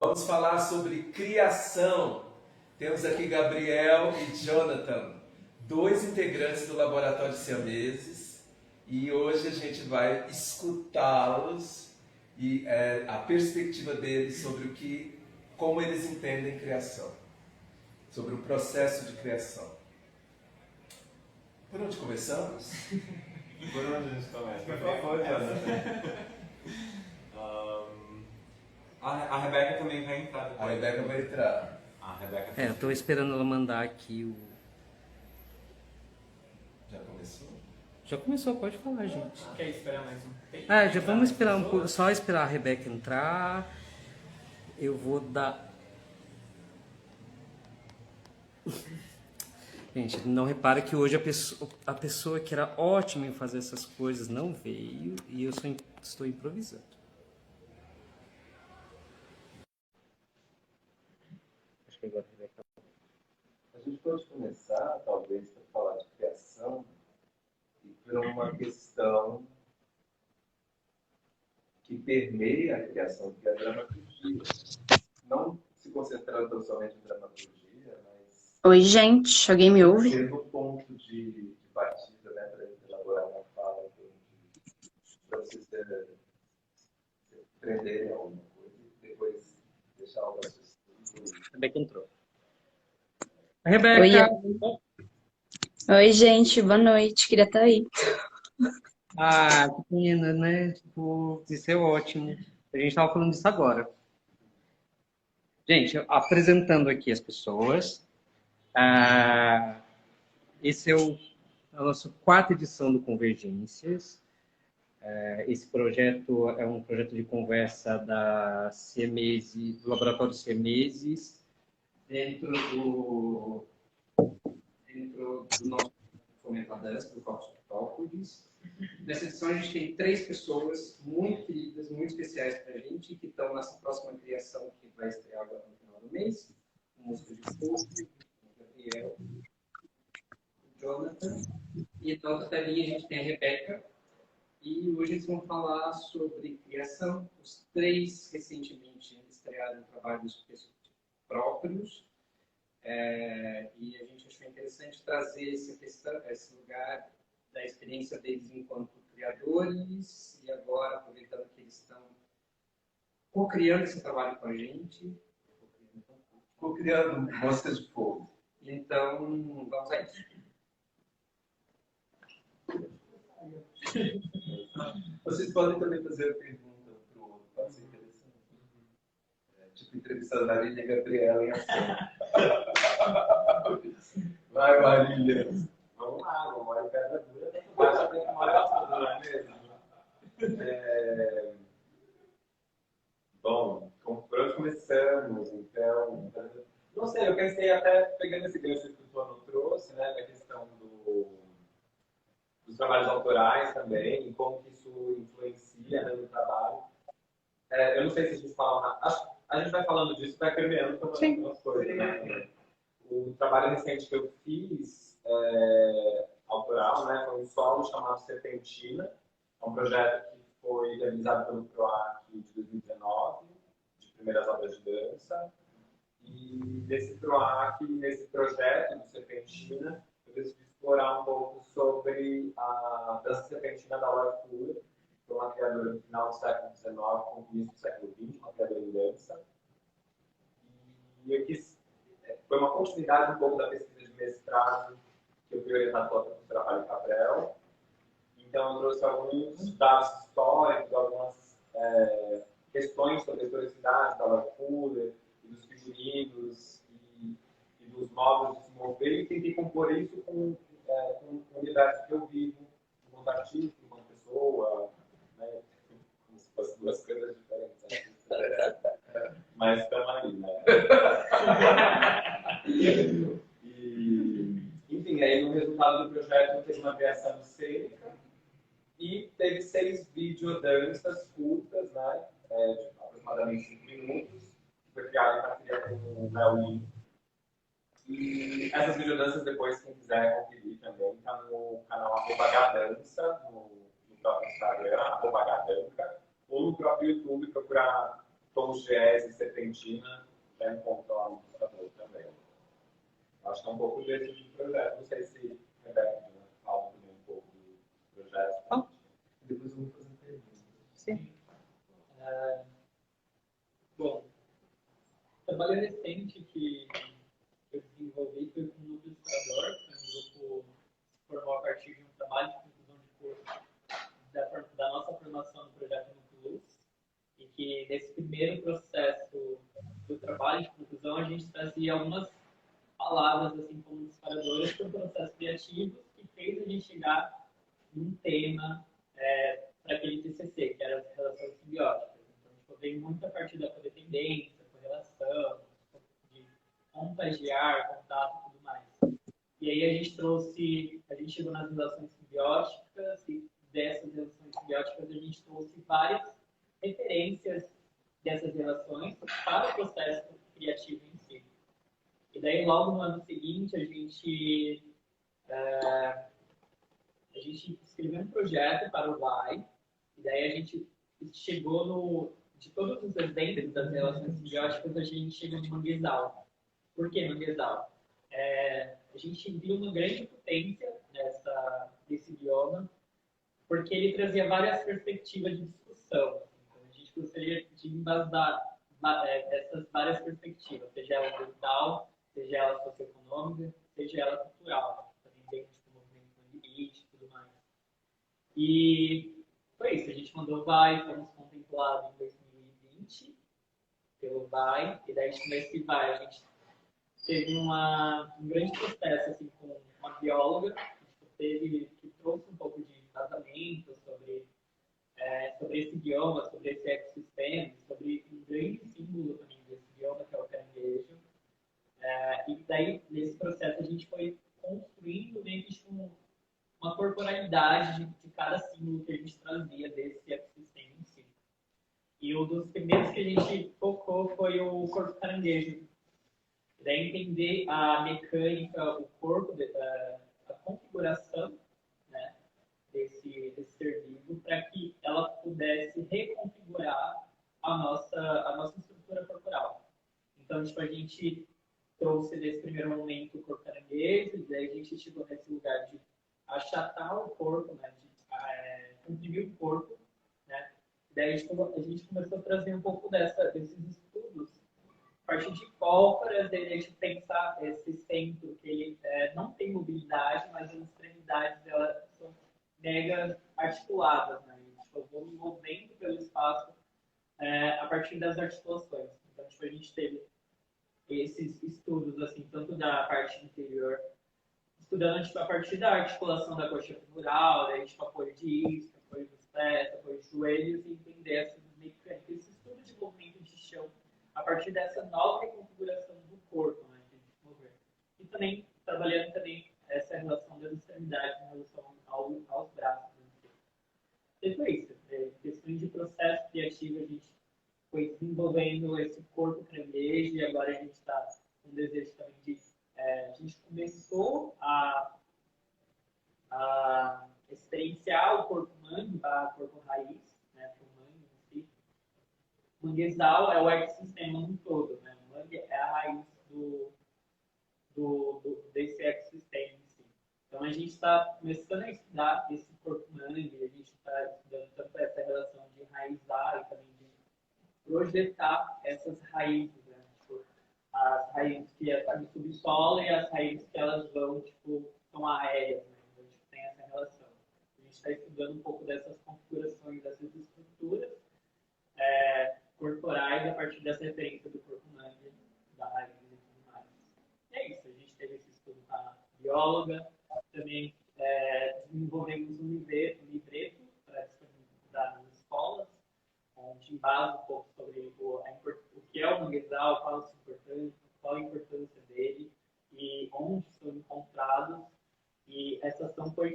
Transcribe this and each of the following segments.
Vamos falar sobre criação. Temos aqui Gabriel e Jonathan, dois integrantes do Laboratório Siameses, e hoje a gente vai escutá-los e a perspectiva deles sobre como eles entendem criação, sobre o processo de criação. Por onde começamos? Por onde a gente começa? Por favor, Jonathan. A Rebeca também vai entrar depois. A Rebeca vai entrar. A Rebeca eu tô esperando ela mandar aqui o... Já começou? Já começou, pode falar, gente. Quer esperar mais um tempo? Já vamos esperar um pouco, só esperar a Rebeca entrar. Eu vou dar... Gente, não repara que hoje a pessoa que era ótima em fazer essas coisas não veio e eu estou improvisando. Acho que agora a Rebeca... A gente pode começar, talvez, para falar de criação e por uma questão que permeia a criação, que é a dramaturgia. Não se concentrando tão somente em dramaturgia, mas... Oi, gente, alguém me ouve? Sendo o ponto de partida, né, para elaborar uma fala, para vocês aprenderem alguma coisa e depois deixar o raciocínio. Rebeca entrou. Rebeca! Oi, gente, boa noite, queria estar aí. Ah, que pena, né? Tipo, isso é ótimo. A gente estava falando disso agora. Gente, apresentando aqui as pessoas. Esse é a nossa quarta edição do Convergências. Esse projeto é um projeto de conversa da Siemese, do Laboratório Siameses, dentro do nosso Fomentadas, do Corpus Tópolis. Nessa edição a gente tem 3 pessoas muito queridas, muito especiais para a gente, que estão nessa próxima criação que vai estrear agora no final do mês. Música de fogo, o Gabriel, o Jonathan. E na outra telinha a gente tem a Rebeca. E hoje eles vão falar sobre criação. Os 3 recentemente estrearam trabalhos próprios. E a gente achou interessante trazer esse lugar da experiência deles enquanto criadores e agora, aproveitando que eles estão co-criando esse trabalho com a gente. Co-criando músicas de fogo. Então, vamos a isso. Vocês podem também fazer a pergunta para o outro, pode ser interessante. Tipo entrevistando a Marília e Gabriela em ação. Vai, Marília. Vamos lá, vamos lá em pedra dura. Mas já tem que morar tudo, não é mesmo? Bom, por onde começamos, então... Não sei, eu pensei até, pegando esse gancho que o Tono trouxe, né, da questão dos trabalhos autorais também, e como que isso influencia, né, no trabalho. Eu não sei se a gente fala... A gente vai falando disso, vai permeando também algumas coisas, né? O trabalho recente que eu fiz, autoral, né, foi um solo chamado Serpentina, um projeto que foi realizado pelo PROAC de 2019, de primeiras obras de dança. E desse PROAC, nesse projeto do Serpentina, eu decidi explorar um pouco sobre a dança serpentina da Laura Fuller, que foi uma criadora no final do século XIX, com o início do século XX, uma criadora em dança. E eu quis... Foi uma continuidade um pouco da pesquisa de mestrado que eu fui orientado pela professora Rafael Cabral. Então, eu trouxe alguns dados históricos, algumas questões sobre a historicidade da Laura Fuller, e dos figurinos, e dos modos de se mover, e tentei compor isso com o universo que eu vivo, enquanto artista, enquanto pessoa, né? Como se fossem 2 coisas diferentes. Né? Mas estamos aí, né? Enfim, aí no resultado do projeto teve uma criação cênica e teve 6 videodanças curtas, né, de aproximadamente 5 minutos, que foi criado em parceria com o Mel. E essas videodanças, depois, quem quiser conferir também, está no canal @gadança, no próprio Instagram, @gadanca, ou no próprio YouTube, procurar tons de eze e serpentina para encontrar um ilustrador também. Acho que é um pouco desse tipo de projeto. Não sei se Rebeca fala também um pouco do projeto. Depois eu vou fazer perguntas. Sim. Bom, o trabalho recente que eu desenvolvi foi com um grupo ilustrador, foi um grupo que se formou a partir de um trabalho de conclusão de curso da nossa formação no projeto Núcleus, e que nesse primeiro processo do trabalho de conclusão a gente trazia algumas palavras assim como disparadoras para o processo criativo que fez a gente chegar num tema para aquele TCC, que era as relações simbióticas. Então, a gente veio muito a partir da codependência, correlação, de contagiar, contato e tudo mais. E aí a gente chegou nas relações simbióticas e dessas relações simbióticas a gente trouxe várias referências dessas relações para o processo criativo em si. E daí, logo no ano seguinte, a gente escreveu um projeto para o LAI, e daí a gente chegou de todos os exemplos das relações simbióticas, a gente chegou no manguezal. Por que manguezal? A gente viu uma grande potência desse bioma, porque ele trazia várias perspectivas de discussão. Então, a gente gostaria de embasar essas várias perspectivas, seja ela ambiental, seja ela socioeconômica, seja ela cultural, também dentro do movimento mangueirite e tudo mais. E foi isso, a gente mandou o VAI, fomos contemplados em 2020 pelo VAI, e daí nesse VAI a gente teve um grande processo assim, com uma bióloga que trouxe um pouco de embasamento sobre esse bioma, sobre esse ecossistema, sobre um grande símbolo também desse bioma, que é o caranguejo. E daí, nesse processo, a gente foi construindo meio que uma corporalidade de cada símbolo que a gente trazia desse ecossistema em si. E um dos primeiros que a gente focou foi o corpo caranguejo. E daí entender a mecânica, o corpo, a configuração, né, desse ser vivo, para que ela pudesse reconfigurar a nossa estrutura corporal. Então, tipo, a gente trouxe nesse primeiro momento o corpo caranguejo, e daí a gente chegou nesse lugar de achatar o corpo, né, de comprimir o corpo, né. Daí a gente começou a trazer um pouco desses estudos, a partir de pólvoras, daí a gente pensar esse centro que ele não tem mobilidade, mas as extremidades elas são mega articuladas, né. Tipo, vão movendo pelo espaço a partir das articulações. Então, tipo, a gente teve esses estudos, assim, tanto da parte inferior, estudando tipo, a partir da articulação da coxa femoral, daí, tipo, apoio de isca, apoio dos pés, apoio de joelhos, e entender essas mecânicas, esse estudo de movimento de chão, a partir dessa nova reconfiguração do corpo, né, que a gente mover. E também, trabalhando também essa relação das extremidades em relação aos braços. E foi isso. Questões de processo criativo, a gente foi desenvolvendo esse corpo caranguejo, e agora a gente está com um desejo também de... a gente começou a experienciar o corpo mangue, o corpo raiz, né, o mangue em si. O manguezal é o ecossistema no todo, né? O mangue é a raiz desse ecossistema em si. Então a gente está começando a estudar esse corpo mangue, a gente está estudando tanto essa relação de raizar e também de projetar essas raízes, né? Tipo, as raízes que estão no subsolo e as raízes que elas vão, tipo, são aéreas, né? Então, tipo, tem essa relação. A gente está estudando um pouco dessas configurações, dessas estruturas corporais a partir dessa referência do corpo mangue, da raiz e tudo mais. E é isso, a gente teve esse estudo com a bióloga, também desenvolvemos um livreto para disponibilizar nas escolas, onde embasa um pouco sobre o que é o manguezal, qual a importância dele e onde são encontrados. E essa ação foi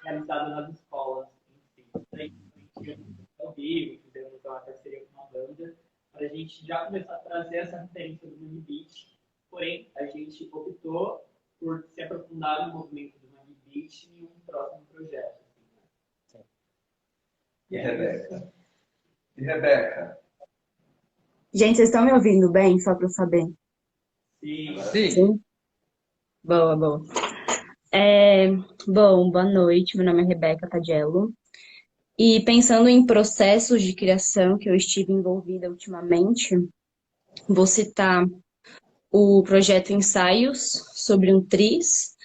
realizada nas escolas em si. Daí, ao vivo, fizemos uma parceria com uma banda, para a gente já começar a trazer essa referência do Mangue Beat. Porém, a gente optou por se aprofundar no movimento do Mangue Beat em um próximo projeto. Assim, né? E Rebeca? Gente, vocês estão me ouvindo bem? Só para eu saber. Sim. Sim. Sim? Boa, boa. É, bom, boa noite. Meu nome é Rebeca Tadiello. E pensando em processos de criação que eu estive envolvida ultimamente, vou citar o projeto Ensaios sobre um TRIS,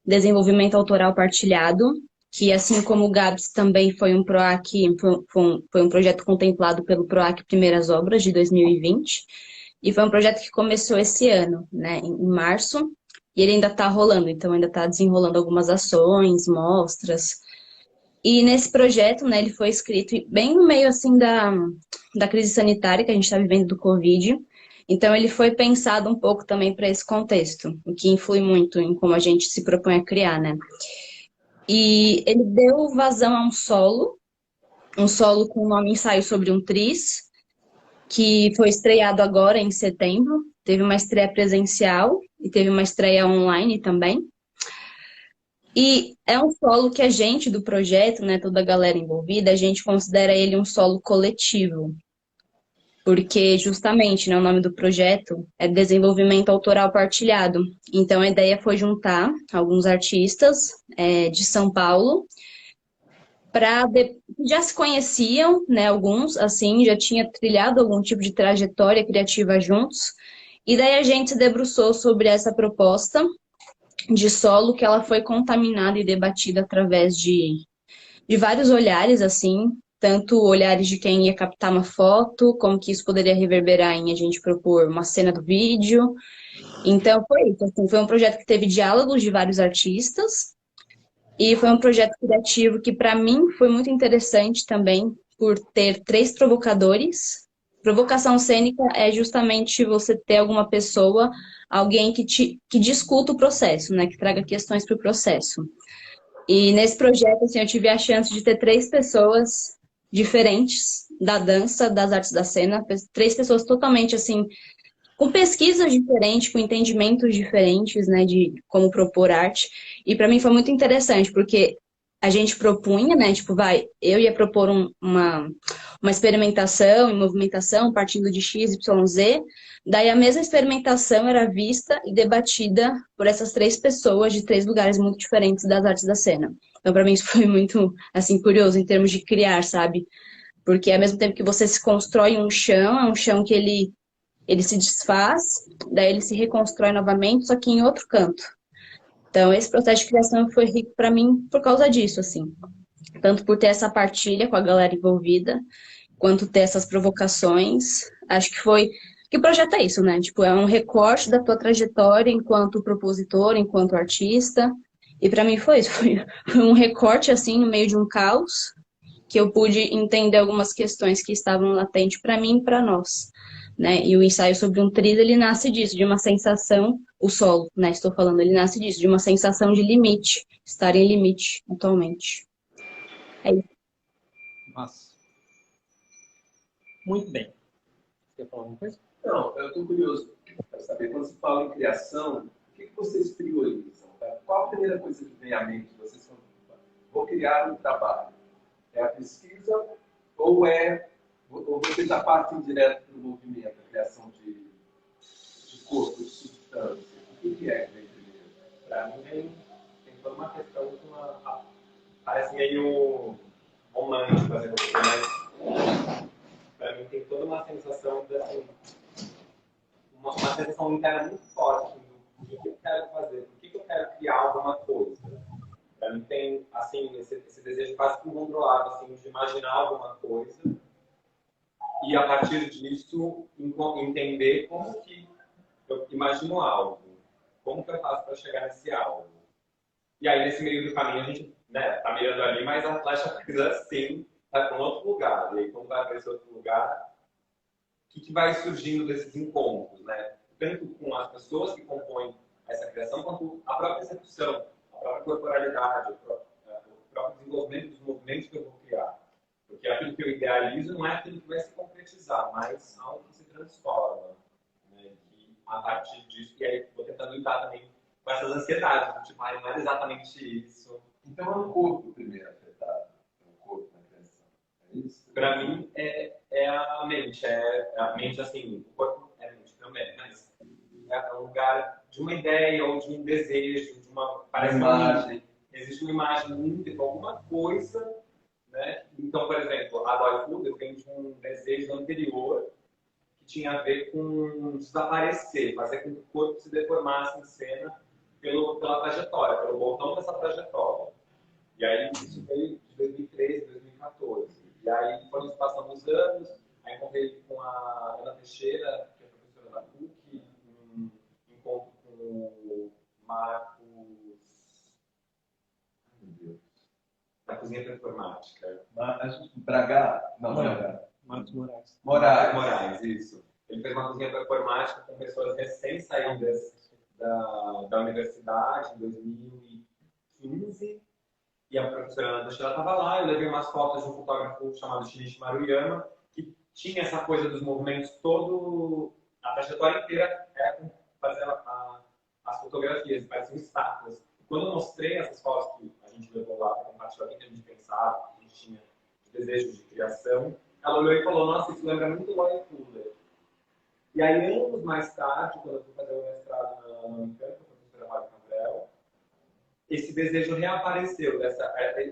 Desenvolvimento Autoral Partilhado, que assim como o GABS também foi um PROAC, foi um projeto contemplado pelo PROAC Primeiras Obras de 2020, e foi um projeto que começou esse ano, né, em março, e ele ainda está rolando, então ainda está desenrolando algumas ações, mostras. E nesse projeto, né, ele foi escrito bem no meio, assim, da crise sanitária que a gente está vivendo do Covid. Então, ele foi pensado um pouco também para esse contexto, o que influi muito em como a gente se propõe a criar, né? E ele deu vazão a um solo com o nome Ensaio sobre um Tris, que foi estreado agora em setembro. Teve uma estreia presencial e teve uma estreia online também. E é um solo que a gente do projeto, né, toda a galera envolvida, a gente considera ele um solo coletivo, porque justamente, né, o nome do projeto é Desenvolvimento Autoral Partilhado. Então a ideia foi juntar alguns artistas de São Paulo já se conheciam, né, alguns, assim, já tinha trilhado algum tipo de trajetória criativa juntos. E daí a gente se debruçou sobre essa proposta de solo que ela foi contaminada e debatida através de vários olhares, assim, tanto olhares de quem ia captar uma foto, como que isso poderia reverberar em a gente propor uma cena do vídeo. Então foi isso, assim, foi um projeto que teve diálogos de vários artistas e foi um projeto criativo que para mim foi muito interessante também por ter três provocadores. Provocação cênica é justamente você ter alguma pessoa, alguém que discuta o processo, né, que traga questões para o processo. E nesse projeto, assim, eu tive a chance de ter três pessoas diferentes da dança, das artes da cena, três pessoas totalmente, assim, com pesquisas diferentes, com entendimentos diferentes, né, de como propor arte. E para mim foi muito interessante, porque a gente propunha, né, tipo, eu ia propor uma experimentação em movimentação partindo de X, Y, Z, daí a mesma experimentação era vista e debatida por essas três pessoas de três lugares muito diferentes das artes da cena. Então, para mim, isso foi muito, assim, curioso em termos de criar, sabe? Porque ao mesmo tempo que você se constrói um chão, é um chão que ele se desfaz, daí ele se reconstrói novamente, só que em outro canto. Então, esse processo de criação foi rico para mim por causa disso, assim. Tanto por ter essa partilha com a galera envolvida, quanto ter essas provocações. Acho que foi... Que o projeto é isso, né? Tipo, é um recorte da tua trajetória enquanto propositor, enquanto artista. E para mim foi isso. Foi um recorte, assim, no meio de um caos, que eu pude entender algumas questões que estavam latentes para mim e para nós. Né? E o ensaio sobre um triz, ele nasce disso, de uma sensação, o solo, né? Estou falando, ele nasce disso, de uma sensação de limite, estar em limite atualmente. É isso. Nossa. Muito bem. Quer falar alguma coisa? Não, eu estou curioso para saber, quando se fala em criação, o que vocês priorizam? Tá? Qual a primeira coisa que vem à mente de vocês quando vou criar um trabalho? É a pesquisa ou vocês já partem direto do movimento, a criação de corpo, de substância? O que é que vem primeiro? Para mim tem toda uma questão de uma... Parece meio romântico, mas para mim tem toda uma sensação de, assim, uma sensação interna muito forte do que eu quero fazer, por que eu quero criar alguma coisa. Para mim tem, assim, esse desejo quase que incontrolável, assim, de imaginar alguma coisa e, a partir disso, entender como que eu imagino algo, como que eu faço para chegar nesse algo. E aí, nesse meio do caminho, a gente, né, tá mirando ali, mas a flecha precisa, sim, vai para um outro lugar. E aí, quando vai para esse outro lugar, o que vai surgindo desses encontros, né? Tanto com as pessoas que compõem essa criação, quanto a própria execução, a própria corporalidade, o próprio desenvolvimento dos movimentos que eu vou criar. Porque aquilo que eu idealizo não é aquilo que vai se concretizar, mas algo que se transforma. Né? E a partir disso, e aí vou tentando lidar também com essas ansiedades, tipo, não é exatamente isso. Então é o corpo primeiro afetado, é o corpo na criação. É isso? Para mim, é a mente. A mente, assim, o corpo é mente também, mas é um lugar de uma ideia ou de um desejo, de uma parece uma imagem. Existe uma imagem única, alguma coisa, né? Então, por exemplo, a Dói Fuller tem um desejo anterior que tinha a ver com desaparecer, fazer com que o corpo se deformasse em cena pela trajetória, pelo botão dessa trajetória. E aí isso veio de 2013, 2014. E aí foram se passando os anos, aí encontrei com a Ana Teixeira, que é professora da PUC, um encontro com o Marcos, ai meu Deus, da cozinha performática. Braga? Não, Braga. Marcos Moraes. Moraes, isso. Ele fez uma cozinha performática com pessoas recém-saídas da universidade em 2015. E a professora Ana Teixeira estava lá, eu levei umas fotos de um fotógrafo chamado Shinichi Maruyama, que tinha essa coisa dos movimentos todo, a trajetória inteira era com fazer as fotografias, pareciam estátuas. Quando eu mostrei essas fotos que a gente levou lá para compartilhar o que a gente pensava, que a gente tinha de desejo de criação, ela olhou e falou, nossa, isso lembra muito Loy Fuller. E aí, anos mais tarde, quando eu fui fazer o mestrado na Unicamp, com a professora Mário Cabrel, esse desejo reapareceu,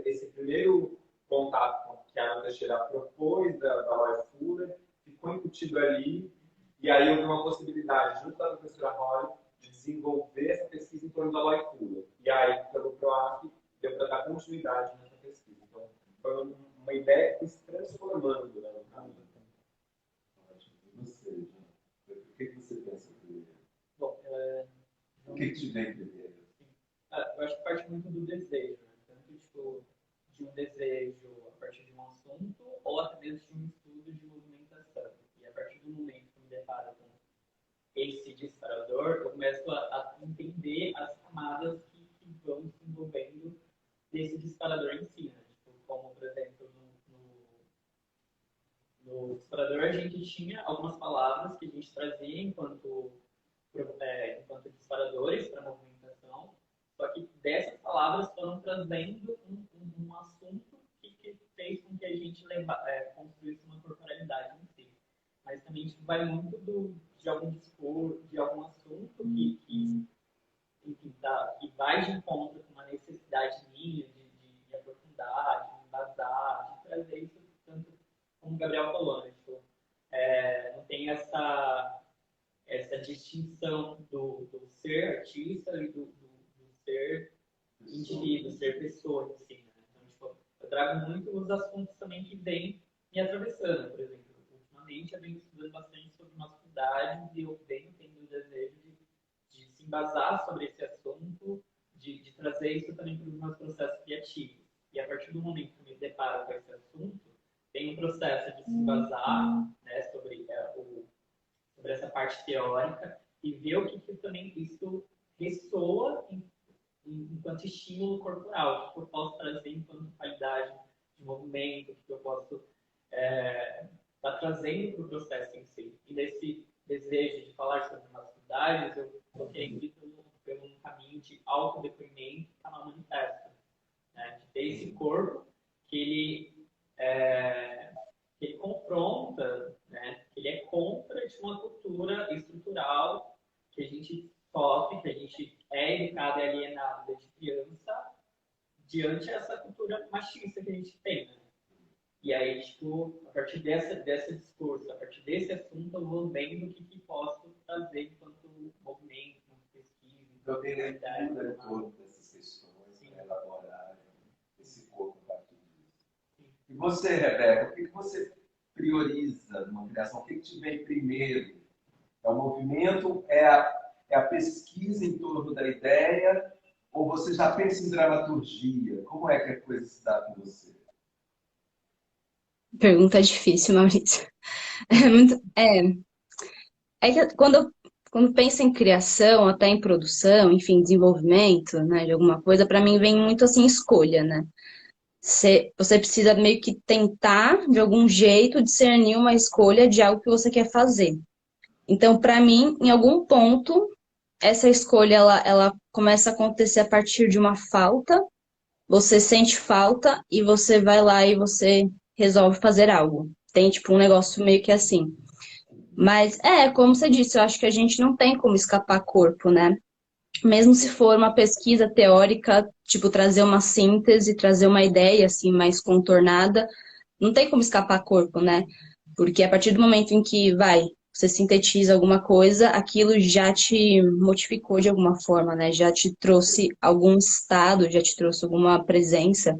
esse primeiro contato que a Ana Teixeira propôs da Loy Fuller, ficou incutido ali, e aí houve uma possibilidade, junto da professora Holly, de desenvolver essa pesquisa em torno da Loy Fuller. E aí, pelo PROAC, deu para dar continuidade nessa pesquisa. Então, foi uma ideia que foi se transformando, né, no caso. Você, o que você pensa primeiro? Bom, O que te vem primeiro? eu acho que parte muito do desejo, né? Tanto tipo, de um desejo a partir de um assunto ou até mesmo de um estudo de movimentação. E a partir do momento que eu me deparo com esse disparador, eu começo a entender as camadas que vão se envolvendo desse disparador em si, né? Tipo, como, por exemplo, no disparador a gente tinha algumas palavras que a gente trazia enquanto disparadores para a movimentação, só que dessas palavras foram trazendo um assunto que fez com que a gente construísse uma corporalidade em si. Mas também tipo, vai muito de algum discurso, de algum assunto que vai de encontro com uma necessidade minha de aprofundar, de embasar, de trazer isso, tanto como o Gabriel falou, né? Tipo, não tem essa distinção do ser artista e do ser indivíduo, ser pessoa em si, né? Então, tipo, eu trago muito os assuntos também que vêm me atravessando. Por exemplo, ultimamente eu venho estudando bastante sobre masculinidade e eu venho tendo o desejo de se embasar sobre esse assunto, de trazer isso também para os meus processos criativos. E a partir do momento que eu me deparo com esse assunto, tem um processo de se embasar, né, sobre essa parte teórica e ver o que também isso ressoa enquanto estímulo corporal, o que eu posso trazer enquanto qualidade de movimento, o que eu posso estar trazendo para o processo em si. E nesse desejo de falar sobre masculinidades, eu estou querendo ir pelo caminho de autodepoimento para uma manifesta, né? De ter esse corpo que ele confronta, né? Que ele é contra de uma cultura estrutural que a gente sofre, que a gente é educado e alienado desde criança, diante dessa cultura machista que a gente tem, né? E aí, tipo, a partir desse discurso, a partir desse assunto, eu vou vendo o que posso trazer enquanto movimento, enquanto pesquisa. Eu tenho leitura em torno dessas questões para elaborar esse corpo a partir disso. E você, Rebeca, o que você prioriza numa criação? O que te vem primeiro? É o movimento? É a pesquisa em torno da ideia? Ou você já pensa em dramaturgia? Como é que a coisa se dá com você? Pergunta difícil, Maurício. É que quando penso em criação, até em produção, enfim, desenvolvimento, né, de alguma coisa, para mim vem muito assim escolha, né? Você precisa meio que tentar, de algum jeito, discernir uma escolha de algo que você quer fazer. Então, para mim, em algum ponto, essa escolha ela começa a acontecer a partir de uma falta. Você sente falta e você vai lá e você resolve fazer algo. Tem, tipo, um negócio meio que assim. Mas, como você disse, eu acho que a gente não tem como escapar corpo, né? Mesmo se for uma pesquisa teórica, tipo, trazer uma síntese, trazer uma ideia, assim, mais contornada, não tem como escapar corpo, né? Porque a partir do momento em que, você sintetiza alguma coisa, aquilo já te modificou de alguma forma, né? Já te trouxe algum estado, já te trouxe alguma presença.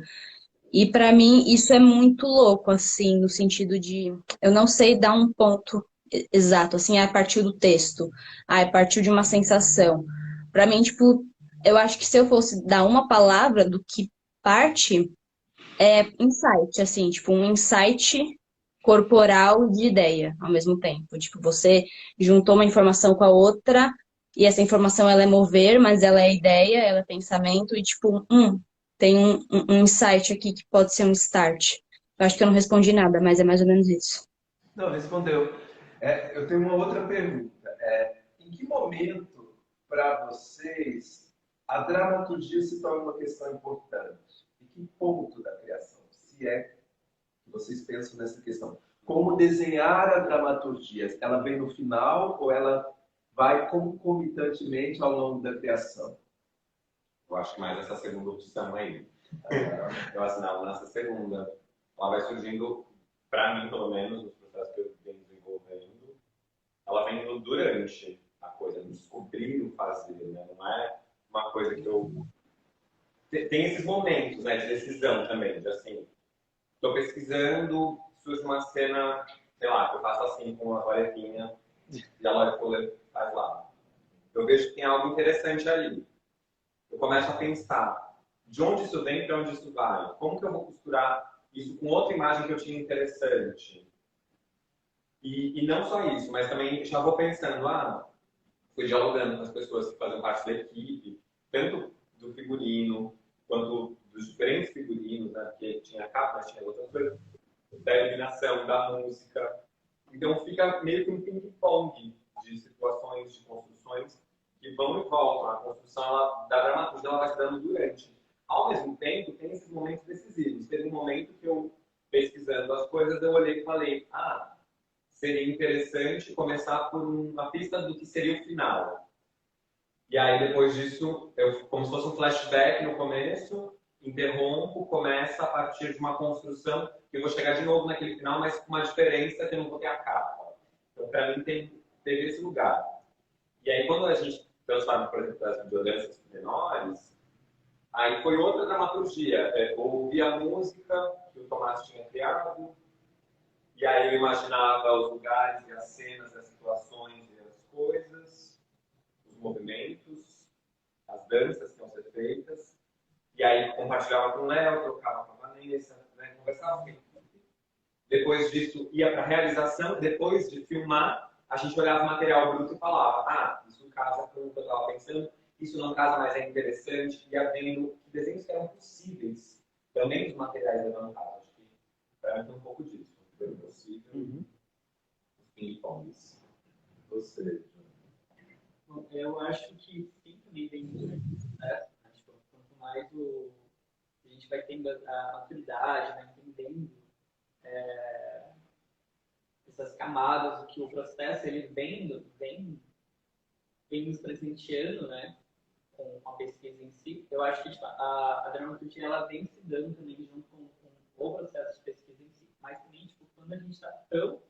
E para mim isso é muito louco, assim, no sentido de eu não sei dar um ponto exato, assim, a partir do texto, a partir de uma sensação. Para mim, tipo, eu acho que se eu fosse dar uma palavra do que parte, é insight, assim, tipo, um insight corporal de ideia ao mesmo tempo. Tipo, você juntou uma informação com a outra e essa informação ela é mover, mas ela é ideia, ela é pensamento e tipo, tem um insight aqui que pode ser um start. Eu acho que eu não respondi nada, mas é mais ou menos isso. Não, respondeu. Eu tenho uma outra pergunta. Em que momento, para vocês, a dramaturgia se torna uma questão importante? Em que ponto da criação? Se é que vocês pensam nessa questão. Como desenhar a dramaturgia? Ela vem no final ou ela vai concomitantemente ao longo da criação? Eu acho que mais essa segunda opção aí. Eu assinalo nessa segunda. Ela vai surgindo, para mim, pelo menos, nos processos que eu venho desenvolvendo, ela vem indo durante a coisa, descobrir o fazer, né? Não é uma coisa que eu... Tem esses momentos, né, de decisão também, de assim, estou pesquisando, surge uma cena, sei lá, que eu faço assim com a Loretinha e a Lore Fuller faz lá. Eu vejo que tem algo interessante ali. Eu começo a pensar de onde isso vem para onde isso vai. Como que eu vou costurar isso com outra imagem que eu tinha interessante? E não só isso, mas também já vou pensando, fui dialogando com as pessoas que fazem parte da equipe, tanto do figurino, quanto dos diferentes figurinos, né? Porque tinha capa, mas tinha outras coisas, da iluminação, da música. Então fica meio que um ping-pong de situações, de construções que vão e voltam. A construção da dramaturgia ela vai se dando durante. Ao mesmo tempo, tem esses momentos decisivos. Teve um momento que eu, pesquisando as coisas, eu olhei e falei, seria interessante começar por uma pista do que seria o final. E aí, depois disso, como se fosse um flashback no começo, interrompo, começa a partir de uma construção, que eu vou chegar de novo naquele final, mas com uma diferença que eu não vou ter a capa. Então, para mim, teve esse lugar. E aí, quando a gente transforma, por exemplo, as violências menores, aí foi outra dramaturgia. Eu ouvi a música que o Tomás tinha criado, e aí eu imaginava os lugares e as cenas, as situações e as coisas, os movimentos, as danças que vão ser feitas. E aí compartilhava com o Léo, trocava com a Vanessa, né, conversava com ele. Depois disso, ia para a realização. Depois de filmar, a gente olhava o material bruto e falava, isso casa com o que eu estava pensando, isso não casa, mas é interessante. Ia vendo que desenhos que eram possíveis, também dos materiais levantados. Acho que para mim tem um pouco disso. Foi possível. Os ping-pongs. Você, Bom, eu acho que sim, também vem durante o processo, né? Tipo, quanto mais a gente vai tendo a maturidade, né? Entendendo essas camadas, o que o processo ele vem nos presenteando, né? Com a pesquisa em si. Eu acho que tipo, a dramaturgia ela vem se dando também junto com o processo de pesquisa em si. Mas também, tipo, quando a gente está tão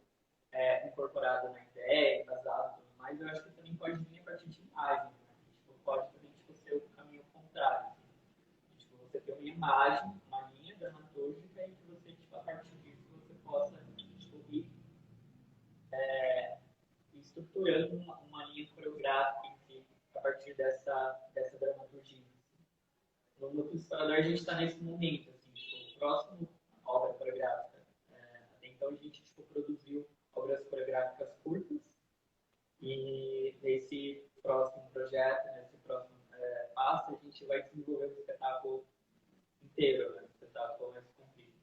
incorporado na ideia, embasado e tudo mais, eu acho que também pode vir a partir de imagem, né? Tipo, pode também ser o caminho contrário. Assim. Tipo, você tem uma imagem, uma linha dramatúrgica e que você, tipo, a partir disso, você possa tipo, ir estruturando uma linha coreográfica em si, a partir dessa dramaturgia. No Núcleo Separador, a gente está nesse momento, assim, tipo, o próximo obra coreográfica. Até então, a gente tipo, produziu obras coreográficas curtas e nesse próximo projeto, nesse próximo passo, a gente vai desenvolver um espetáculo inteiro, né? Um espetáculo mais comprido.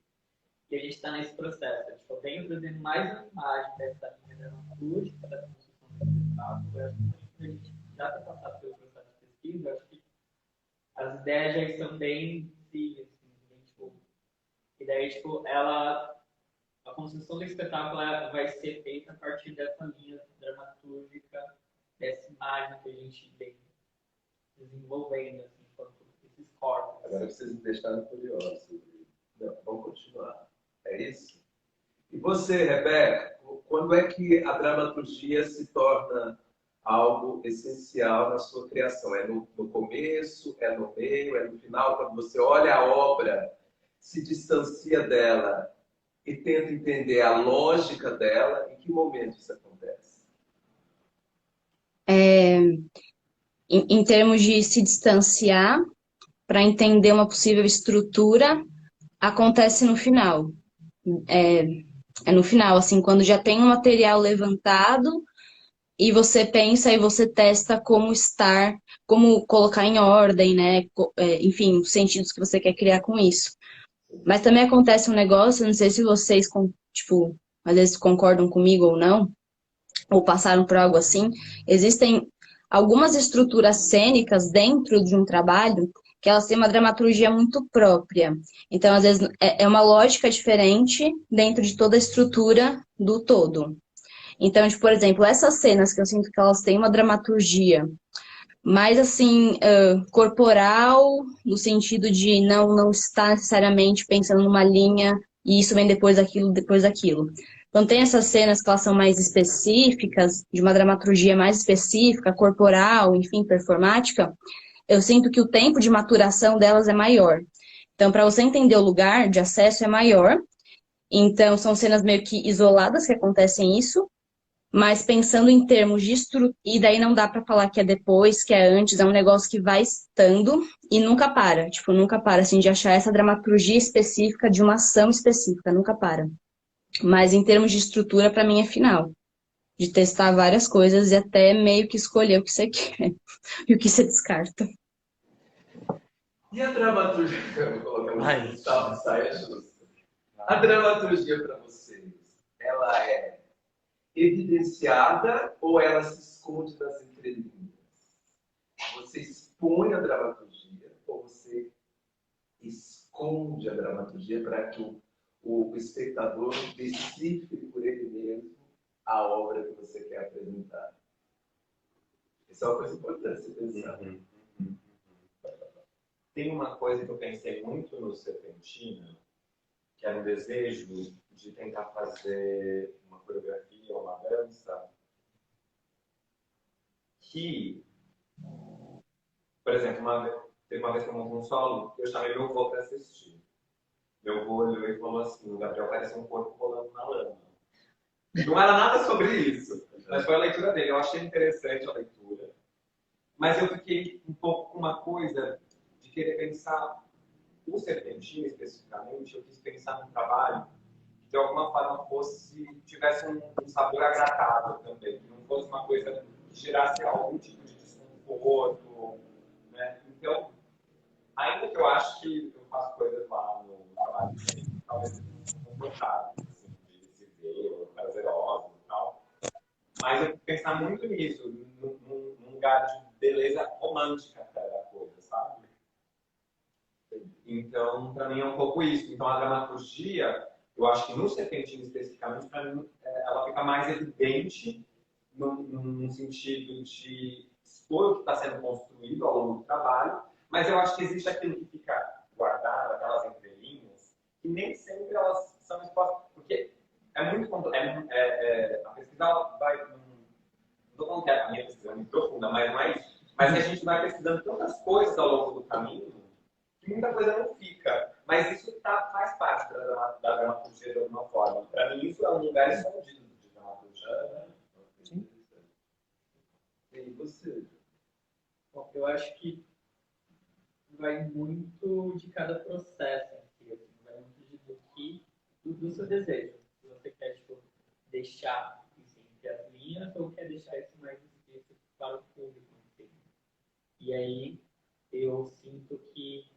E a gente está nesse processo. Tipo, eu venho trazendo mais uma imagem dessa linha dramatúrgica, da construção do espetáculo. Eu acho que quando a gente já está passando pelo processo de pesquisa, eu acho que as ideias já estão bem visíveis, assim, bem, tipo, e daí, tipo, ela a construção do espetáculo vai ser feita a partir dessa linha dramatúrgica, dessa imagem que a gente vem desenvolvendo, assim, enquanto esses corpos. Agora vocês me deixaram curiosos. Não, vamos continuar. É isso? E você, Rebeca, quando é que a dramaturgia se torna algo essencial na sua criação? É no começo, é no meio, é no final? Quando você olha a obra, se distancia dela e tenta entender a lógica dela, em que momento isso acontece? Em termos de se distanciar para entender uma possível estrutura, acontece no final. É no final, assim, quando já tem um material levantado e você pensa e você testa como estar, como colocar em ordem, né? Enfim, os sentidos que você quer criar com isso. Mas também acontece um negócio, não sei se vocês, tipo, às vezes concordam comigo ou não, ou passaram por algo assim. Existem algumas estruturas cênicas dentro de um trabalho que elas têm uma dramaturgia muito própria. Então, às vezes, é uma lógica diferente dentro de toda a estrutura do todo. Então, tipo, por exemplo, essas cenas que eu sinto que elas têm uma dramaturgia mais assim, corporal, no sentido de não estar necessariamente pensando numa linha e isso vem depois daquilo, depois daquilo. Então tem essas cenas que elas são mais específicas, de uma dramaturgia mais específica, corporal, enfim, performática, eu sinto que o tempo de maturação delas é maior. Então, para você entender o lugar de acesso é maior. Então, são cenas meio que isoladas que acontecem isso, mas pensando em termos de estrutura, e daí não dá para falar que é depois, que é antes, é um negócio que vai estando e nunca para. Tipo, nunca para, assim, de achar essa dramaturgia específica de uma ação específica, nunca para. Mas em termos de estrutura, para mim é final. De testar várias coisas e até meio que escolher o que você quer e o que você descarta. E a dramaturgia? Eu vou colocar uma saia justa. A dramaturgia para vocês, ela é evidenciada ou ela se esconde nas entrelinhas? Você expõe a dramaturgia ou você esconde a dramaturgia para que o espectador decifre por ele mesmo a obra que você quer apresentar? Isso é uma coisa importante você pensar. Tem uma coisa que eu pensei muito no Serpentina, que era um desejo de tentar fazer uma coreografia, uma dança, que, por exemplo, teve uma vez que eu montei um solo, eu chamei meu avô para assistir. Meu avô olhou e falou assim, o Gabriel parece um corpo rolando na lama. Não era nada sobre isso, mas foi a leitura dele. Eu achei interessante a leitura, mas eu fiquei um pouco com uma coisa de querer pensar o Serpentina especificamente. Eu quis pensar num trabalho que de alguma forma tivesse um sabor agradável também, que não fosse uma coisa que gerasse algum tipo de desconforto, né? Então, ainda que eu acho que eu faço coisas lá no trabalho que talvez sejam confortáveis, assim, de se ver, ou prazerosas e tal, mas eu pensar muito nisso, num lugar de beleza romântica até da coisa, sabe? Então, para mim é um pouco isso. Então, a dramaturgia, eu acho que no Serpentina especificamente, para mim, ela fica mais evidente num sentido de expor o que está sendo construído ao longo do trabalho, mas eu acho que existe aquilo que fica guardado, aquelas entrelinhas, que nem sempre elas são expostas, porque é muito a pesquisa ela vai, não estou falando que a minha pesquisa é muito profunda, mas não é isso, mas que a gente vai pesquisando tantas coisas ao longo do caminho que muita coisa não fica, mas isso faz parte da dramaturgia de alguma forma. Para mim isso é um lugar escondido de dramaturgia, né? Sim. E você? Bom, eu acho que vai muito de cada processo em si, assim, vai muito do seu desejo. Se você quer, tipo, deixar isso entre as linhas ou quer deixar isso mais explícito para o público em si. E aí eu sinto que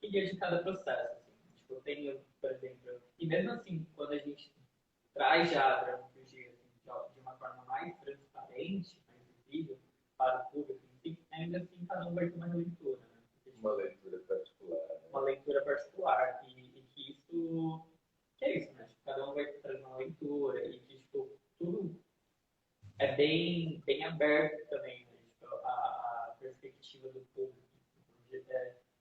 é de cada processo. Assim. Tipo, eu tenho, por exemplo, e mesmo assim, quando a gente traz já a dramaturgia assim, de uma forma mais transparente, mais visível para o público, ainda assim cada um vai ter uma leitura. Né? Uma leitura particular. Uma leitura particular. E que isso que é isso, né? Tipo, cada um vai trazer uma leitura e que, tipo, tudo é bem aberto também, né? Tipo, a perspectiva do público.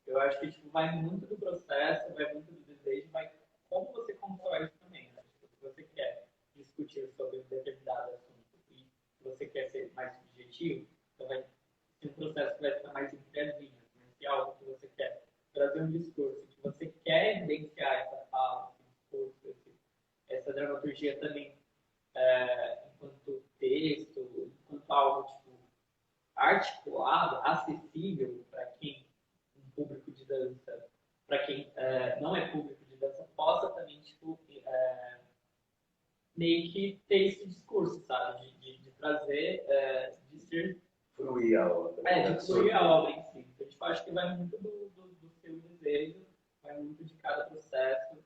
Eu acho que tipo, vai muito do processo, vai muito do desejo, vai como você constrói isso também. Né? Tipo, se você quer discutir sobre um determinado assunto e você quer ser mais subjetivo, então vai ser um processo que vai ficar mais entre as linhas. Né? Se é algo que você quer trazer um discurso, que você quer evidenciar essa fala, esse discurso, essa dramaturgia também enquanto texto, enquanto algo tipo, articulado, acessível para quem um público de dança, para quem não é público de dança, possa também tipo, meio que ter esse discurso, sabe? De trazer, de ser. Fluir a obra. De fluir a obra em si. Então, tipo, acho que vai muito do seu desejo, vai muito de cada processo.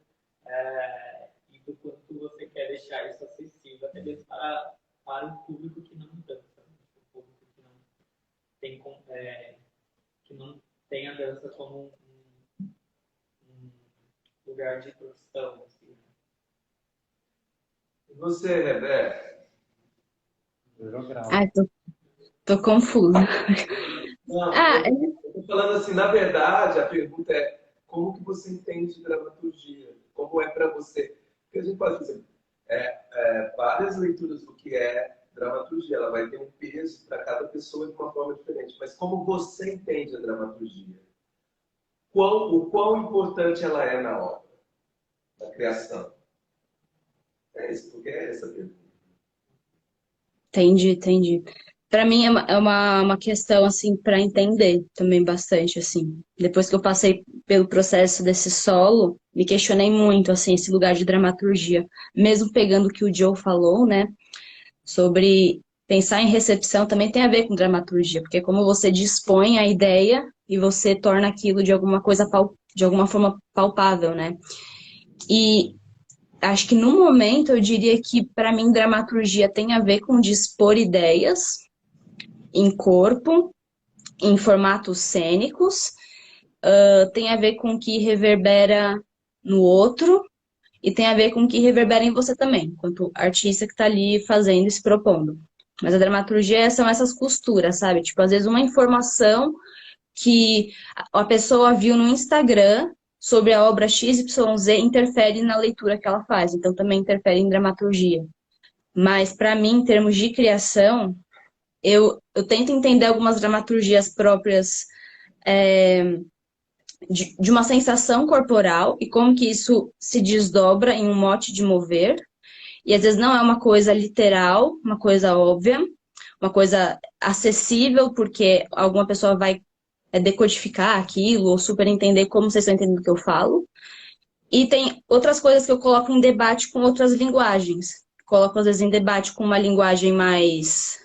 E do quanto você quer deixar isso acessível, até mesmo para o público que não dança, né? O público que não tem, que não tem a dança como um lugar de profissão. Assim, né? E você, Rebeca? Ai, tô confusa. Não, Ah, eu tô falando assim, na verdade, a pergunta é como que você entende dramaturgia? Como é para você? Porque a gente pode fazer várias leituras do que é dramaturgia, ela vai ter um peso para cada pessoa de uma forma diferente. Mas como você entende a dramaturgia? O quão importante ela é na obra, na criação? É isso, porque é essa a pergunta. entendi. Para mim é uma questão assim para entender também bastante assim. Depois que eu passei pelo processo desse solo, me questionei muito assim esse lugar de dramaturgia, mesmo pegando o que o Joe falou, né, sobre pensar em recepção também tem a ver com dramaturgia, porque como você dispõe a ideia e você torna aquilo de alguma coisa de alguma forma palpável, né? E acho que no momento eu diria que para mim dramaturgia tem a ver com dispor ideias em corpo, em formatos cênicos, tem a ver com o que reverbera no outro e tem a ver com o que reverbera em você também, enquanto artista que está ali fazendo e se propondo. Mas a dramaturgia são essas costuras, sabe? Tipo, às vezes uma informação que a pessoa viu no Instagram sobre a obra XYZ interfere na leitura que ela faz, então também interfere em dramaturgia. Mas para mim, em termos de criação, eu tento entender algumas dramaturgias próprias de uma sensação corporal e como que isso se desdobra em um mote de mover. E às vezes não é uma coisa literal, uma coisa óbvia, uma coisa acessível, porque alguma pessoa vai decodificar aquilo ou super entender como vocês estão entendendo o que eu falo. E tem outras coisas que eu coloco em debate com outras linguagens. Coloco, às vezes, em debate com uma linguagem mais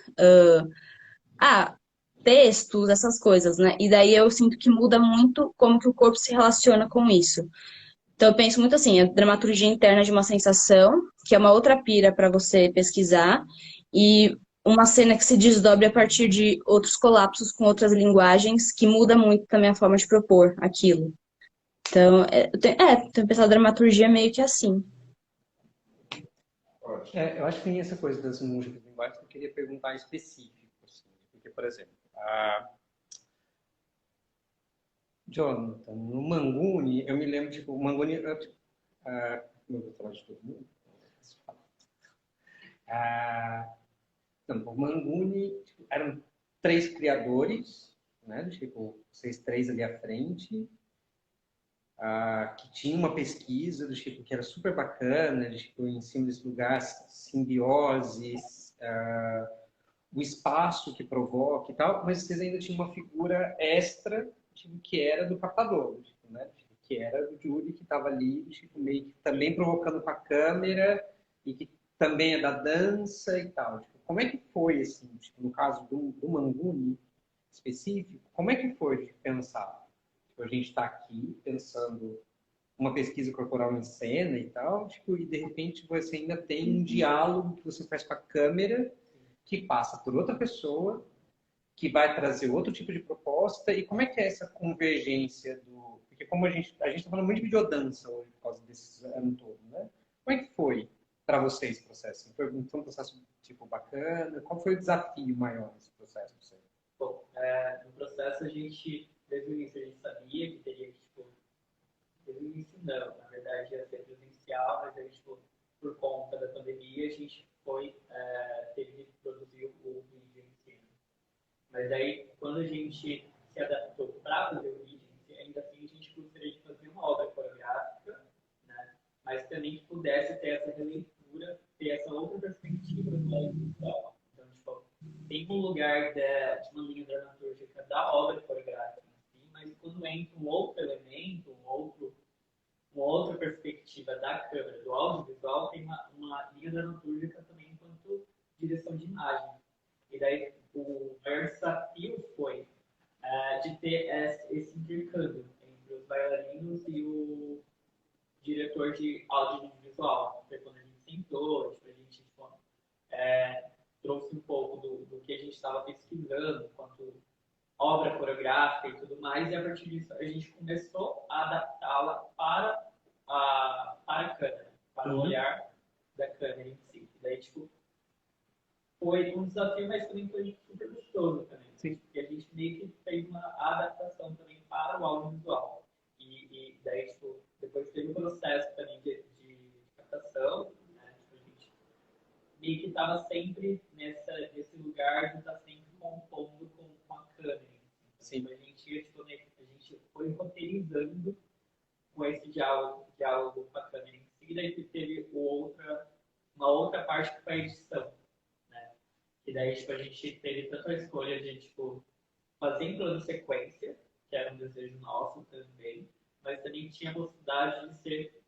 textos, essas coisas, né? E daí eu sinto que muda muito como que o corpo se relaciona com isso. Então eu penso muito assim, a dramaturgia interna de uma sensação, que é uma outra pira para você pesquisar, e uma cena que se desdobre a partir de outros colapsos com outras linguagens, que muda muito também a forma de propor aquilo. Então, eu tenho pensado a dramaturgia meio que assim. Eu acho que tem essa coisa das múltiplas linguagens que eu queria perguntar em específico. Assim, porque, por exemplo, Jonathan, no Manguni, eu me lembro, tipo, o Manguni... eu vou falar de todo mundo. Não, o Manguni, tipo, eram 3 criadores, né? Tipo, vocês 3 ali à frente, que tinha uma pesquisa do tipo que era super bacana, tipo, em cima desse lugar, simbioses, o espaço que provoca e tal, mas vocês ainda tinham uma figura extra, tipo, que era do captador, tipo, né? Tipo, que era do Júlio, que estava ali, tipo, meio que também provocando com a câmera e que também é da dança e tal. Tipo, como é que foi, assim, tipo, no caso do Manguni específico, como é que foi de pensar? Tipo, a gente está aqui pensando uma pesquisa corporal em cena e tal, tipo, e de repente você ainda tem um diálogo que você faz com a câmera que passa por outra pessoa que vai trazer outro tipo de proposta? E como é que é essa convergência do... Porque como a gente está falando muito de videodança hoje, por causa desse ano todo, né? Como é que foi para vocês esse processo? Foi um processo, tipo, bacana? Qual foi o desafio maior nesse processo? Pra você? Bom, no processo a gente, desde o início, a gente sabia que teria que, tipo, desde o início não, na verdade ia ser presencial, mas aí, tipo, por conta da pandemia, a gente teve que produzir o vídeo em si. Mas aí, quando a gente se adaptou para fazer o vídeo em si, ainda assim a gente gostaria de fazer uma obra coreográfica, né? Mas também que pudesse ter essa releitura, ter essa outra perspectiva do audiovisual. Então, tipo, tem um lugar de uma linha dramaturgica da obra coreográfica em si, mas quando entra um outro elemento, uma outra perspectiva da câmera, do audiovisual, tem uma linha dramaturgica também enquanto direção de imagem. E daí o maior desafio foi de ter esse intercâmbio entre os bailarinos e o diretor de audiovisual. Foi quando a gente sentou, tipo, a gente tipo, trouxe um pouco do que a gente estava pesquisando, quanto obra coreográfica e tudo mais, e a partir disso a gente começou a adaptá-la para a câmera, para o olhar da câmera em si. E daí, tipo, foi um desafio, mas também foi super gostoso também. Sim. Porque a gente meio que fez uma adaptação também para o audiovisual. E daí, tipo, depois teve um processo também de captação, né? Tipo, a gente meio que estava sempre nesse lugar de estar sempre compondo com a câmera. Sim. Então, a gente foi roteirizando com esse diálogo com a câmera em si, daí teve uma outra parte que foi a edição, né? E daí, tipo, a gente teve tanto a escolha de, tipo, fazer em plano sequência, que era um desejo nosso também, mas também tinha a possibilidade de ser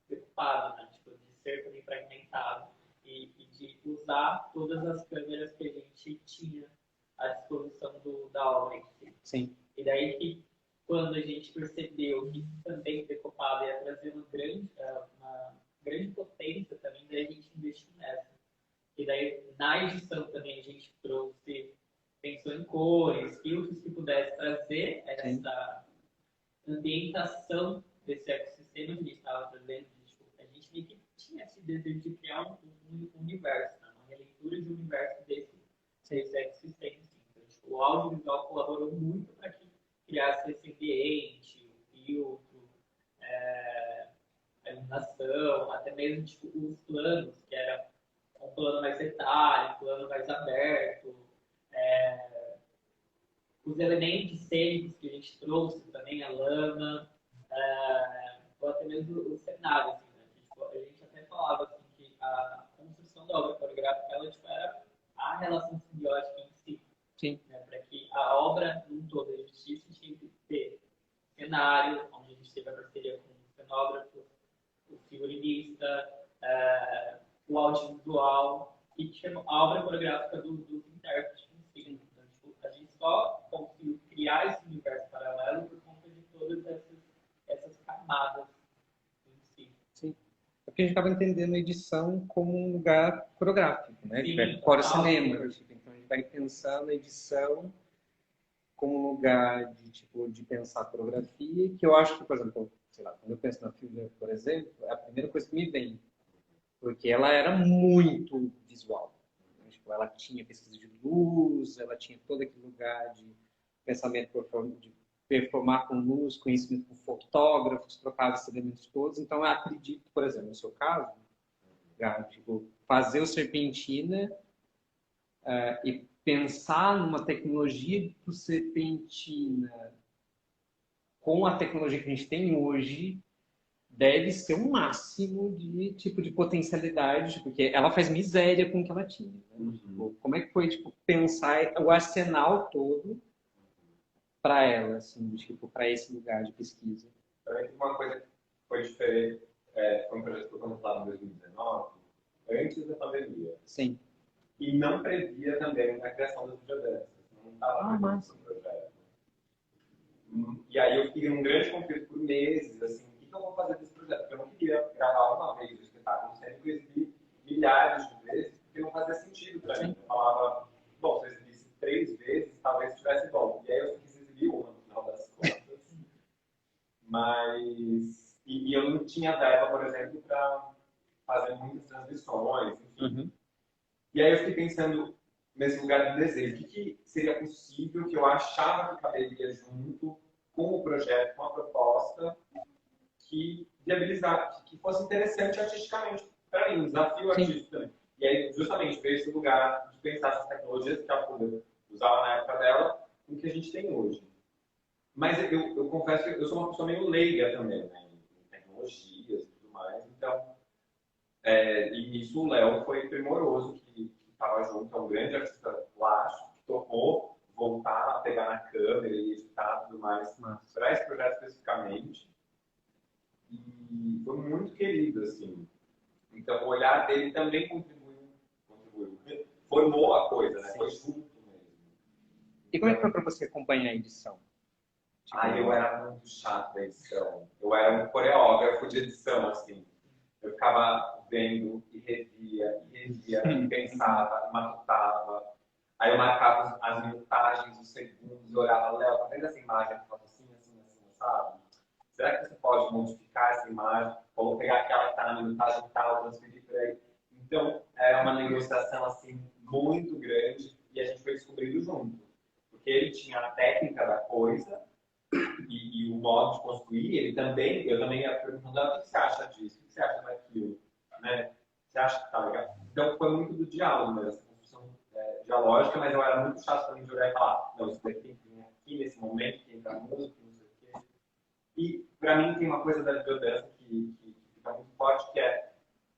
decupado, né? Tipo, de ser também fragmentado e de usar todas as câmeras que a gente tinha à disposição da obra em si. Sim. E daí que, quando a gente percebeu que também decupado ia trazer uma grande potência também, daí a gente investiu nessa. E daí, na edição também, a gente pensou em cores, filtros que pudessem trazer essa ambientação desse ecossistema que a gente estava trazendo. A gente meio que tinha esse desejo de criar um universo, né? Uma releitura de um universo desse ecossistema. Então, tipo, o audiovisual colaborou muito para que criasse esse ambiente, o filtro, a iluminação, até mesmo tipo, os planos, que era um plano mais detalhe, um plano mais aberto, os elementos cênicos que a gente trouxe também, a lama, ou até mesmo o cenário. Assim, né? A gente até falava assim, que a construção da obra coreográfica ela, tipo, era a relação simbiótica em si. Sim. Né? Para que a obra, num todo, existisse, tinha que ter cenário, onde a gente teve a parceria com o cenógrafo, o figurinista, o audiovisual e tinha a obra coreográfica dos intérpretes em si. Então, tipo, a gente só conseguiu criar esse universo paralelo por conta de todas essas camadas em si. Sim. Porque a gente estava entendendo a edição como um lugar coreográfico, né? Sim, Fora o cinema. Tipo, então a gente vai pensando a edição como um lugar de, tipo, de pensar a coreografia, que eu acho que, por exemplo, sei lá, quando eu penso na Fielder, por exemplo, é a primeira coisa que me vem. Porque ela era muito visual. Tipo, ela tinha pesquisa de luz, ela tinha todo aquele lugar de pensamento de performar com luz, conhecimento com fotógrafos, trocava esses elementos todos. Então, eu acredito, por exemplo, no seu caso, tipo, fazer o Serpentina e pensar numa tecnologia do Serpentina com a tecnologia que a gente tem hoje deve ser o máximo de tipo de potencialidade, porque ela faz miséria com o que ela tinha. Né? Tipo, como é que foi tipo, pensar o arsenal todo para ela, assim, tipo, para esse lugar de pesquisa? Também uma coisa que foi diferente, foi um projeto que foi contemplado em 2019, antes da pandemia. Sim. E não previa também a criação das videodanças. Não estava previsto no projeto. E aí eu fiquei num grande conflito por meses, assim, o que eu vou fazer desse projeto? Porque eu não queria gravar uma vez o espetáculo, sempre eu exibir milhares de vezes, porque não fazia sentido para mim. Eu falava, bom, se eu 3 vezes, talvez tivesse bom. E aí eu só quis exibir uma no final das contas. Mas... E eu não tinha verba, por exemplo, para fazer muitas transmissões, enfim. E aí eu fiquei pensando nesse lugar do desejo. O que seria possível, que eu achava que caberia junto com o projeto, com a proposta, que viabilizasse, que fosse interessante artisticamente para mim, um desafio artístico também. E aí, justamente, veio esse lugar de pensar essas tecnologias que a Fuda usava na época dela, com o que a gente tem hoje. Mas eu confesso que eu sou uma pessoa meio leiga também, né, em tecnologias e tudo mais. Então, e nisso o Léo foi primoroso, que estava junto, é um grande artista plástico, que topou voltar a pegar na câmera e editar tudo mais para esse projeto especificamente. E foi muito querido, assim. Então, o olhar dele também contribuiu, formou a coisa, né? Foi junto mesmo. E como é que foi para você acompanhar a edição? Eu era muito chato da edição. Eu era um coreógrafo de edição, assim. Eu ficava vendo e revia, e pensava, e matutava. Aí eu marcava as minutagens, os segundos, eu olhava, Léo, tá vendo essa imagem que faz assim, sabe? Será que você pode modificar essa imagem? Ou pegar aquela que está na minutagem tal, transferir por aí? Então, era uma negociação, assim, muito grande e a gente foi descobrindo junto. Porque ele tinha a técnica da coisa e o modo de construir, eu também ia perguntando, o que você acha disso? O que você acha daquilo? Né? Você acha que tá legal? Então, foi muito do diálogo, né? Essa construção dialógica, mas eu era muito chato para mim de olhar e falar, não, isso daqui tem que vir aqui nesse momento, que entra a música, não sei o quê. E, para mim, tem uma coisa da biodança que fica muito forte, que é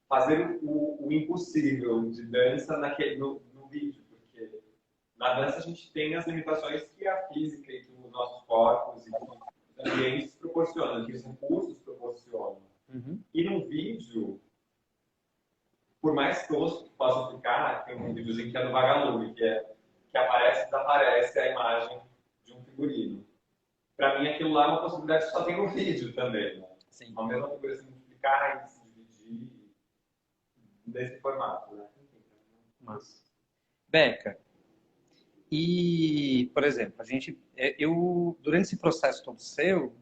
fazer o impossível de dança no vídeo, porque na dança a gente tem as limitações que a física e que os nossos corpos e os ambientes proporcionam, que os recursos proporcionam. E num vídeo, por mais tosco que possa ficar, tem um videozinho que é do Vagalume, que aparece e desaparece a imagem de um figurino. Para mim, aquilo lá é uma possibilidade que só tem no vídeo também. Né? Sim. A mesma figura se multiplicar e se dividir nesse formato. Né? Massa. Beca, e, por exemplo, durante esse processo todo seu,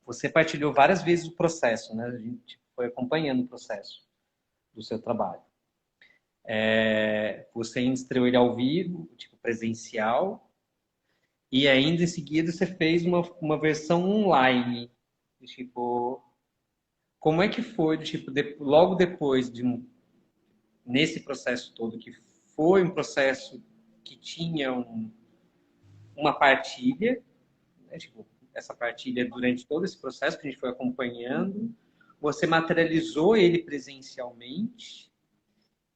você partilhou várias vezes o processo, né? A gente foi acompanhando o processo do seu trabalho. Você estreou ele ao vivo, tipo presencial, e ainda em seguida você fez uma versão online. Tipo, como é que foi, tipo, logo depois nesse processo todo, que foi um processo que tinha uma partilha, né? Tipo, essa partilha durante todo esse processo que a gente foi acompanhando, você materializou ele presencialmente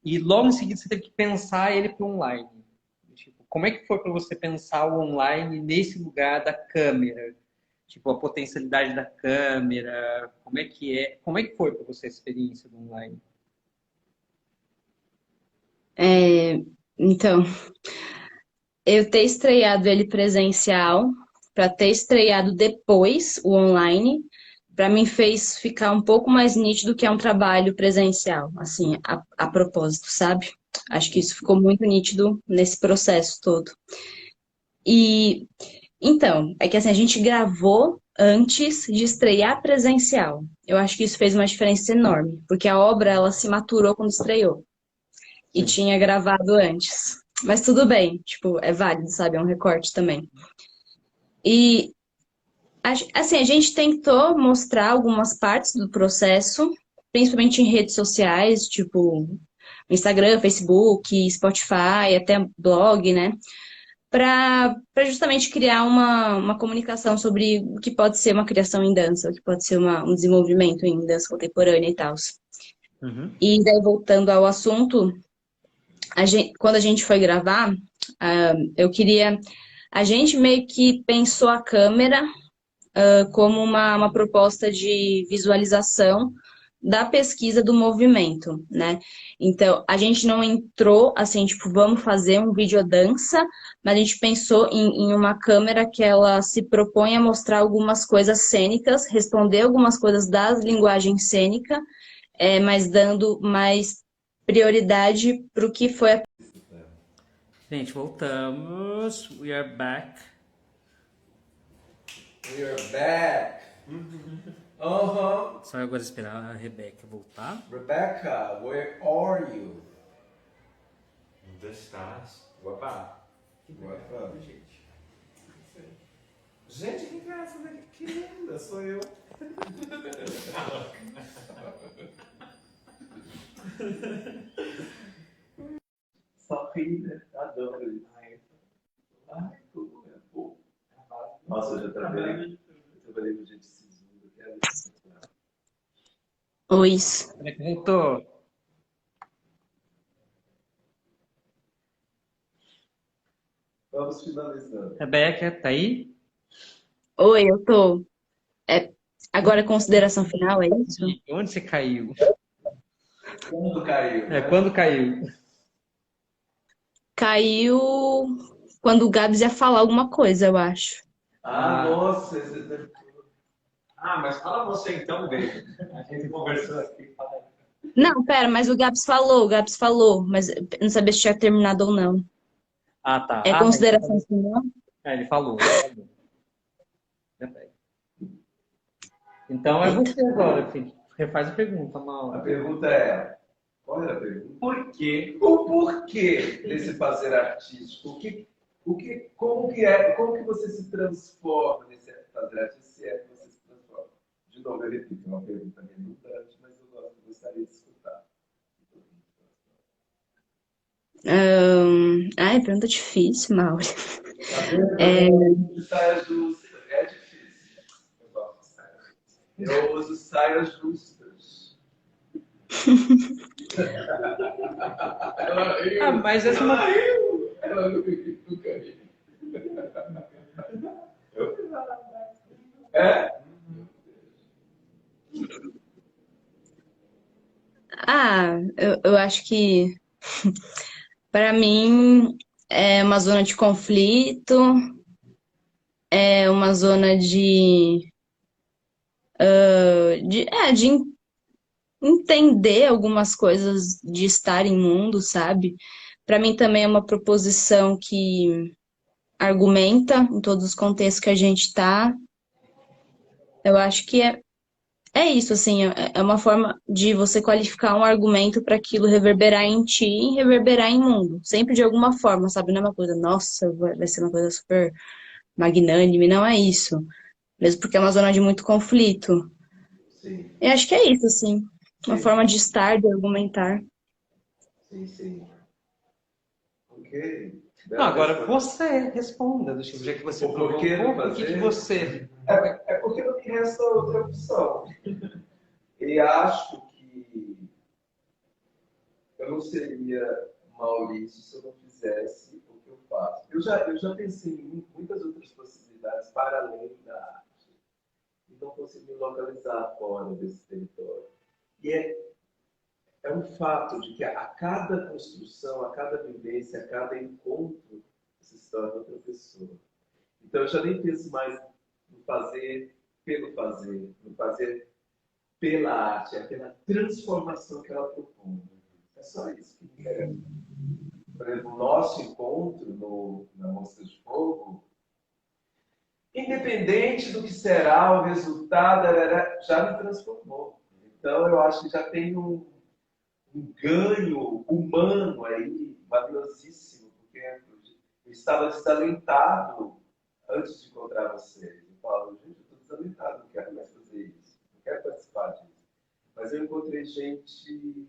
e logo em seguida você teve que pensar ele para o online. Tipo, como é que foi para você pensar o online nesse lugar da câmera? Tipo, a potencialidade da câmera, como é que foi para você a experiência do online? Então, eu ter estreado ele presencial, para ter estreado depois o online, para mim fez ficar um pouco mais nítido que é um trabalho presencial, assim, a propósito, sabe? Acho que isso ficou muito nítido nesse processo todo. E, então, é que assim, a gente gravou antes de estrear presencial. Eu acho que isso fez uma diferença enorme, porque a obra, ela se maturou quando estreou. E tinha gravado antes. Mas tudo bem, tipo, é válido, sabe? É um recorte também. E, assim, a gente tentou mostrar algumas partes do processo, principalmente em redes sociais, tipo Instagram, Facebook, Spotify, até blog, né? Para justamente criar uma comunicação sobre o que pode ser uma criação em dança, o que pode ser um desenvolvimento em dança contemporânea e tal. E daí, voltando ao assunto, quando a gente foi gravar, a gente meio que pensou a câmera como uma proposta de visualização da pesquisa do movimento, né? Então, a gente não entrou assim, tipo, vamos fazer um videodança, mas a gente pensou em uma câmera que ela se propõe a mostrar algumas coisas cênicas, responder algumas coisas da linguagem cênica, mas dando mais prioridade para o que foi a... Gente, voltamos. We are back. We are back. Só agora esperar a Rebeca voltar. Rebecca, where are you? Onde estás? Opa! Opa. Gente, quem que é essa daqui? Que linda, sou eu. Sorri, né? Adoro isso. Ai, como é bom. Nossa, eu já trabalhei com gente sisuda, que é sensacional. Oi. Rebeca voltou. Vamos finalizando. Rebeca, tá aí? Oi, eu tô. Agora consideração final, é isso? E onde você caiu? Quando caiu? É, quando caiu? Caiu quando o Gabs ia falar alguma coisa, eu acho. Nossa, esse tempo. Mas fala você então, David. A gente conversou aqui. Fala aí. Não, pera, mas o Gabs falou, mas eu não sabia se tinha terminado ou não. Ah, tá. É consideração final? Ele falou. Verdade. Então é você agora, filho. Refaz a pergunta, A Mauro. pergunta é: qual era a pergunta? Por quê? O porquê desse fazer artístico? Como que você se transforma nesse fazer artístico? Se é que você se transforma? De novo, eu repito, é uma pergunta redundante, mas eu gostaria de escutar. Pergunta difícil, Mauro. Saia justa. É difícil. Eu gosto de saia justa. Eu uso saias justas. Mas essa é uma... Eu acho que para mim é uma zona de conflito, é uma zona de entender algumas coisas de estar em mundo, sabe? Para mim também é uma proposição que argumenta em todos os contextos que a gente está. Eu acho que é isso, assim, é uma forma de você qualificar um argumento para aquilo reverberar em ti e reverberar em mundo. Sempre de alguma forma, sabe? Não é uma coisa, nossa, vai ser uma coisa super magnânime, não é isso. Mesmo porque é uma zona de muito conflito. Sim, Eu acho que é isso, assim. Uma Sim. forma de estar, de argumentar. sim. Ok. Não, agora você responda, do tipo, já que você O porquê provocou, do por que fazer? você... É porque não me resta outra opção. E acho que eu não seria Maurício se eu não fizesse o que eu faço. Eu já pensei em muitas outras possibilidades para além da arte. E não consigo me localizar fora desse território. E é um fato de que a cada construção, a cada vivência, a cada encontro, você se torna outra pessoa. Então eu já nem penso mais no fazer pelo fazer, no fazer pela arte, é pela transformação que ela propõe. É só isso que me interessa. Por exemplo, o nosso encontro na Mostra de Fogo, independente do que será o resultado, já me transformou. Então eu acho que já tem um ganho humano aí, valiosíssimo, porque eu estava desalentado antes de encontrar vocês. Eu falo, gente, eu estou desalentado, não quero mais fazer isso, não quero participar disso. Mas eu encontrei gente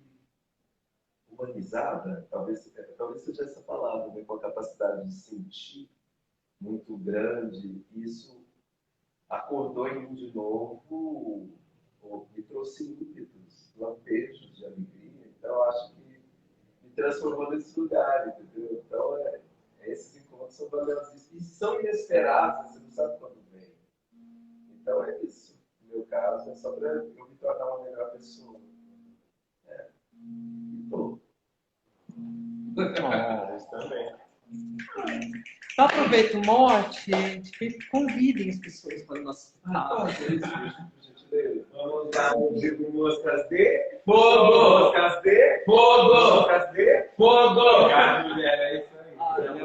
humanizada, talvez seja essa palavra, né, com a capacidade de sentir muito grande. Isso acordou em mim de novo, me trouxe ímpetos, lampejos de alegria. Então, eu acho que me transformou nesse lugar, entendeu? Então, esses encontros são valiosíssimos e são inesperados, você não sabe quando vem. Então, é isso. No meu caso, é só para eu me tornar uma melhor pessoa. E tô. Também. Então aproveita o mote, gente, convidem as pessoas para o nosso Por gentileza. Vamos lá, eu digo moscas de Fogo! moscas de Fogo! moscas de Fogo! obrigado, mulher, é isso aí.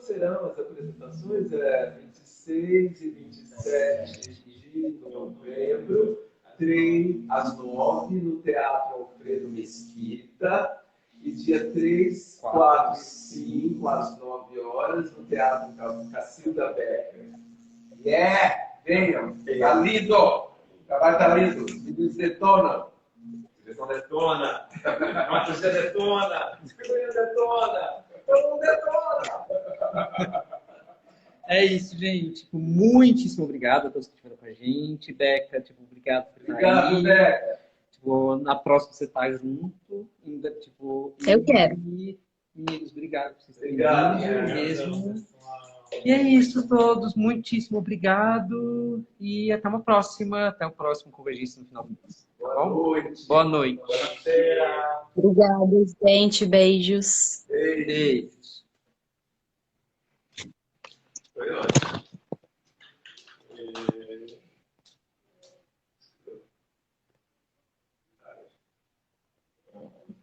serão as apresentações? 26 e 27 de novembro, às 9 no Teatro Alfredo Mesquita. E dia 3, 4 e 5, às 9 horas, no Teatro Cacilda Becker. Venham! Tá lindo! O trabalho tá lindo! Os meninos detonam! Direção detona, dramaturgia detona, figurinha detona, todo mundo detona. É isso, gente. Tipo, muitíssimo obrigado a todos que estiveram com a gente. Beca, tipo, obrigado por estar Obrigado, aí. Beca! Tipo, na próxima você tá junto. Ainda, tipo, Eu quero. E, meninos, obrigado por vocês terem Obrigado, vindo mesmo. E é isso, todos. Muitíssimo obrigado. E até uma próxima. Até o próximo Convergência no final do mês. Tá Boa bom? noite! Boa noite. Boa-feira. Obrigada, gente. Beijos. Beijos. Foi ótimo.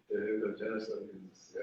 Eu já não sabia disso.